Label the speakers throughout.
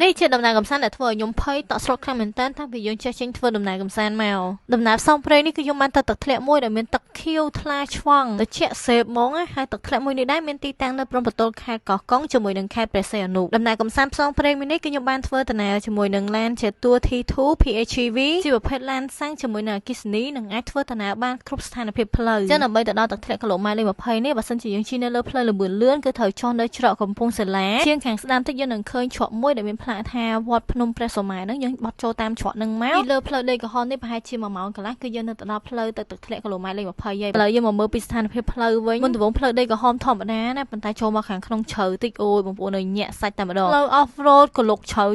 Speaker 1: នេះជាដំណើរកំសាន្តដែលធ្វើឲ្យខ្ញុំភ័យតក់ស្លុតខ្លាំងមែនទែនតាំងពីយើងចេះចេញធ្វើដំណើរកំសាន្តមកដំណើរផ្សងព្រេងនេះគឺខ្ញុំបានទៅទឹកធ្លាក់មួយដែលមានទឹកខៀវថ្លាឆ្វង់ត្រជាក់សេបហ្មងហើយទឹកធ្លាក់មួយនេះដែរមានទីតាំងនៅព្រំប្រទល់ខេត្តកោះកុងជាមួយនឹងខេត្តព្រះសីហនុដំណើរកំសាន្តផ្សងព្រេងមួយនេះគឺខ្ញុំបានធ្វើដំណើរជាមួយនឹងឡានជាតួ T2 PHEV ជាប្រភេទឡានសាំងជាមួយនឹងអគ្គិសនីនិងអាចធ្វើដំណើរបានគ្រប់ស្ថានភាពផ្លូវចឹងដើម្បីទៅដល់ទឹកធ្លាក់គីឡូម៉ែត្រលេខ20នេះបើសិនជាយើងជិះនៅលើផ្លូវលឿនលឿនគឺត្រូវចុះនៅច្រកកំពង់សាឡាជាងខាងស្ដាំតិចយើងនឹងឃើញច្រកមួយដែលមានផ្លាកថាវត្តភ្នំព្រះសុម៉ែហ្នឹងយើងបត់ចូលតាមច្រកហ្នឹងមកពីលើផ្លូវដីក្រហមនេះប្រហែលជា1ម៉ោងកន្លះគឺយើងនៅទៅដល់ផ្លូវទៅទឹកធ្លាក់គីឡូម៉ែត្រលេខ20ហើយឥឡូវយើងមកមើលពីស្ថានភាពផ្លូវវិញមុនដំបូងផ្លូវដីក្រហមធម្មតាណាប៉ុន្តែចូលមកខាងក្នុងជ្រៅតិចអូយបងប្អូននៅញាក់សាច់តែម្ដងផ្លូវ off road ក៏លុកជ្រៅ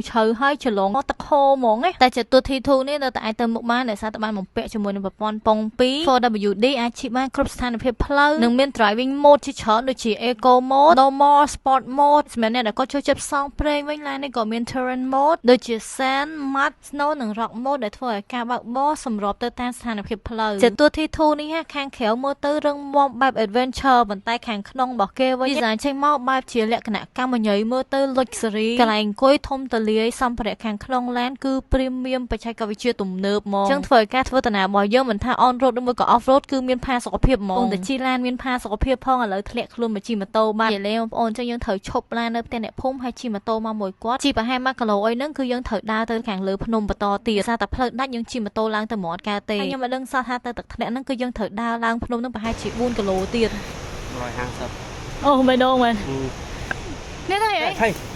Speaker 1: ហើយច្រឡងទឹកហូរហ្មងណាតែជាទូ T2 នេះនៅតែអាចទៅមុខបានដោយសារតែបានបំពាក់ជាមួយនឹងប្រព័ន្ធពង2 4WD អាចជិះបានគ្រប់ស្ថានភាពផ្លូវនិងមាន driving mode ជាច្រើនដូចជា Eco mode, Normal, Sport mode សម្រាប់អ្នកដែលគាត់ចូលចិត្តផ្សងព្រេងវិញឡាននេះក៏មាន Terrain mode ដូចជា Sand, Mud, Snow និង Rock mode ដែលធ្វើឲ្យការបើកបរសម្របទៅតាមស្ថានភាពផ្លូវជាទូ T2 នេះខាងក្រៅមើលទៅរឹងមាំបែប Adventure ប៉ុន្តែខាងក្នុងរបស់គេវិញ design ចេញមកបែបជាលក្ខណៈកម្មញ័យមើលទៅ Luxury កន្លែងអង្គុយធំទូលាយសម្ភារៈខាងក្នុងឡានគឺ Premium បច្ចេកវិទ្យាទំនើបហ្មងចឹងធ្វើឲ្យការធ្វើដំណើររបស់យើងមិនថា on road ឬមួយក៏ off road គឺមានផាសុកភាពហ្មងតែជិះឡានមានផាសុកភាពផងឥឡូវធ្លាក់ខ្លួនមកជិះម៉ូតូបាននិយាយលេងបងប្អូនចឹងយើងត្រូវឈប់ឡាននៅផ្ទះអ្នកភូមិហើយជិះម៉ូតូមកមួយគាត់ជិះប្រហែល1គីឡូអីហ្នឹងគឺយើងត្រូវដើរទៅខាងលើភ្នំបន្តទៀតសារតែផ្លូវដាច់យើងជិះម៉ូតូឡើងទៅមាត់កើតទេហើយខ្ញុំមិនដឹងសោះថាទៅទឹកធ្លាក់ហ្នឹងគឺយើងត្រូវដើរឡើងភ្នំហ្នឹងប្រហែលជា4គីឡូទៀត150អូមិនដងមែននេះទេ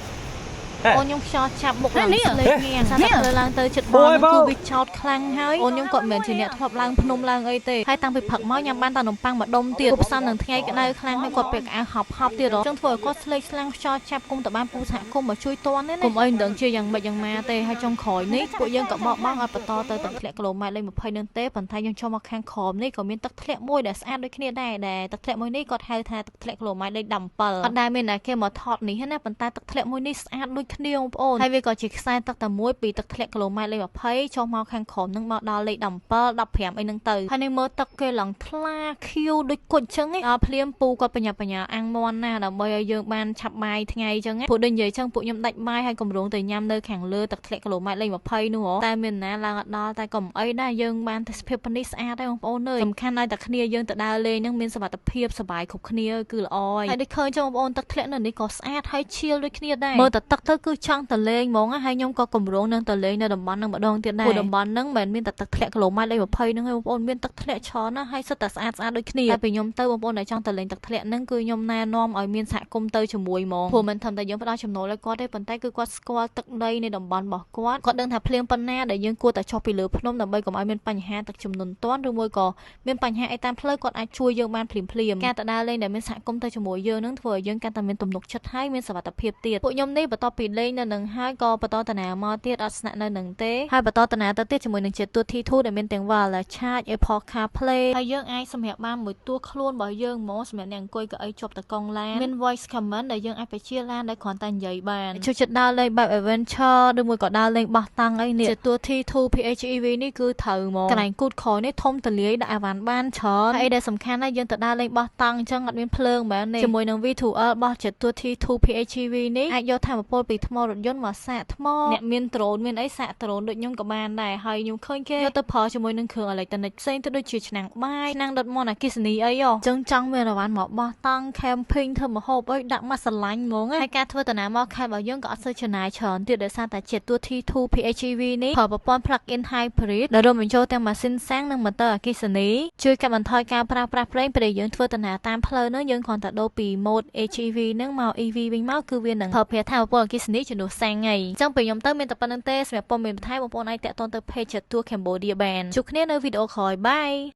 Speaker 1: អូនខ្ញុំខ្យល់ចាប់មុខឡើងស្លេកងាសារតែលើឡើងទៅចិត្តបងគឺវាចោតខ្លាំងហើយអូនខ្ញុំគាត់មិនមែនជាអ្នកធ្លាប់ឡើងភ្នំឡើងអីទេហើយតាំងពីព្រឹកមកញ៉ាំបានតែនំប៉័ងម្ដុំទៀតផ្សំនឹងថ្ងៃក្តៅខ្លាំងហើយគាត់ពាក់អាវហប់ទៀតចឹងធ្វើឲ្យគាត់ស្លេកស្លាំងខ្យល់ចាប់គុំតបានពូសហគមន៍មកជួយតន់ណាគុំអីមិនដឹងជាយ៉ាងម៉េចយ៉ាងម៉ាទេហើយចុងក្រោយនេះពួកយើងក៏បោកបង់ឲ្យបន្តទៅទឹកធ្លាក់គីឡូម៉ែត្រលេខ20នឹងទេប៉ុន្តែយើងចូលមកខាងក្រោមនេះក៏មានទឹកធ្លាក់មួយដែលស្អាតដូចគ្នាដែរទឹកធ្លាក់មួយនេះគាត់ហៅថាទឹកធ្លាក់គីឡូម៉ែត្រលេខ17អត់ដែលមានតែគេមកថតនេះណាប៉ុន្តែទឹកធ្លាក់មួយនេះស្អាតដូចគ្នាបងប្អូនហើយវាក៏ជាខ្សែទឹកតែមួយពីទឹកធ្លាក់គីឡូម៉ែត្រលេខ20ចុះមកខាងក្រោមនឹងមកដល់លេខ17 15អីហ្នឹងទៅហើយនេះមើលទឹកគេឡើងថ្លាខៀវដូចគុជអញ្ចឹងដល់ភ្លាមពូគាត់បញ្ញាអាំងមន់ណាដើម្បីឲ្យយើងបានឆាប់បាយថ្ងៃអញ្ចឹងពួកដូចនិយាយអញ្ចឹងពួកខ្ញុំដាច់បាយហើយកម្រងទៅញ៉ាំនៅខាងលើទឹកធ្លាក់គីឡូម៉ែត្រលេខ20នោះហ៎តែមានណាឡើងអត់ដល់តែក៏មិនអីដែរយើងបានទេសភាពនេះស្អាតដែរបងប្អូនអើយសំខាន់ឲ្យតែគ្នាយើងទៅដើរលេងហ្នឹងមានសុវត្ថិភាពសប្បាយគ្រប់គ្នាគឺល្អហើយដូចឃើញចឹងបងប្អូនទឹកធ្លាក់នៅនេះក៏ស្អាតហើយឈៀលដូចគ្នាដែរមើលតែទឹកទៅគឺចង់ទៅលេងហ្មងហើយខ្ញុំក៏កម្រងនឹងទៅលេងនៅតំបន់នឹងម្ដងទៀតដែរតំបន់ហ្នឹងមិនមានតែទឹកធ្លាក់គីឡូម៉ែត្រលេខ20ហ្នឹងទេបងប្អូនមានទឹកធ្លាក់ច្រើនណាស់ហើយសុទ្ធតែស្អាតដូចគ្នាតែពេលខ្ញុំទៅបងប្អូនដែលចង់ទៅលេងទឹកធ្លាក់ហ្នឹងគឺខ្ញុំណែនាំឲ្យមានសហគមន៍ទៅជាមួយហ្មងព្រោះមិនធំតែយើងផ្ដល់ចំណូលឲ្យគាត់ទេប៉ុន្តែគឺគាត់ស្គាល់ទឹកដីនៃតំបន់របស់គាត់ដឹងថាភ្លៀងប៉ុណ្ណាដែលយើងគួរតែចុះពីលើភ្នំដើម្បីកុំឲ្យមានបញ្ហាទឹកជំនន់ទាន់ឬមួយក៏មានបញ្ហាអីតាមផ្លូវគាត់អាចជួយយើងបានភ្លាមការទៅដើរលេងដែលមានសហគមន៍ទៅជាមួយយើងហ្នឹងធ្វើឲ្យយើងកាន់តែមានទំនុកចិត្តហើយមានសុវត្ថិភាពទៀតពួកខ្ញុំនេះបន្ទាប់ពីលេងនៅនឹងហើយក៏បន្តដំណើរមកទៀតអត់ស្នាក់នៅនឹងទេហើយបន្តដំណើរទៅទៀតជាមួយនឹងជាតួ T2 ដែលមានទាំង wireless charge Apple CarPlay ហើយយើងអាចសម្រាប់បានមួយតួខ្លួនរបស់យើងហ្មងសម្រាប់អ្នកអង្គុយកៅអីជាប់តកង់ឡានមាន voice command ដែលយើងអាចបញ្ជាឡានដោយគ្រាន់តែនិយាយបានជួយចិត្តដើរលេងបែប adventure ឬមួយក៏ដើរលេងបោះតង់អីនេះជាតួ T2 PHEV នេះគឺត្រូវហ្មងកន្លែងគូតក្រោយនេះធំទូលាយដាក់អាវ៉ាន់បានច្រើនហើយដែលសំខាន់ណាស់យើងទៅដើរលេងបោះតង់អញ្ចឹងអត់មានភ្លើងមែនទេជាមួយនឹង V2L របស់ជាតួ T2 PHEV នេះអាចយកថាមពលពីថ្មរថយន្តមកសាកថ្មអ្នកមានដ្រូនមានអីសាកដ្រូនដូចខ្ញុំក៏បានដែរហើយខ្ញុំឃើញគេយកទៅប្រើជាមួយនឹងគ្រឿងអេឡិចត្រូនិកផ្សេងទៅដូចជាឆ្នាំងបាយឆ្នាំងដុតមាន់អគ្គិសនីអីហ៎ចឹងចង់មានរវ៉ាន់មកបោះតង់ camping ធ្វើម្ហូបអីដាក់មកស្រឡាញ់ហ្មងហើយការធ្វើដំណើរមកខេត្តរបស់យើងក៏អត់សូវចំណាយច្រើនទៀតដោយសារតែជាតួ T2 PHEV នេះប្រើប្រព័ន្ធ plug-in hybrid ដែលរួមបញ្ចូលទាំងម៉ាស៊ីនសាំងនិងម៉ូទ័រអគ្គិសនីជួយកាត់បន្ថយការប្រើប្រាស់ប្រេងពេលយើងធ្វើដំណើរតាមផ្លូវនោះយើងគ្រាន់តែដូរពី mode HEV នឹងមក EV វិញមកគឺវានឹងប្រើប្រាស់ថាមពលអគ្គិសនីជំនួសសាំងហើយអញ្ចឹងពេលខ្ញុំទៅមានតែប៉ុណ្្នឹងទេសម្រាប់ព័ត៌មានបន្ថែមបងប្អូនអាចតាក់ទងទៅ page ជាតួ Cambodia បានជួបគ្នានៅវីដេអូក្រោយបាយ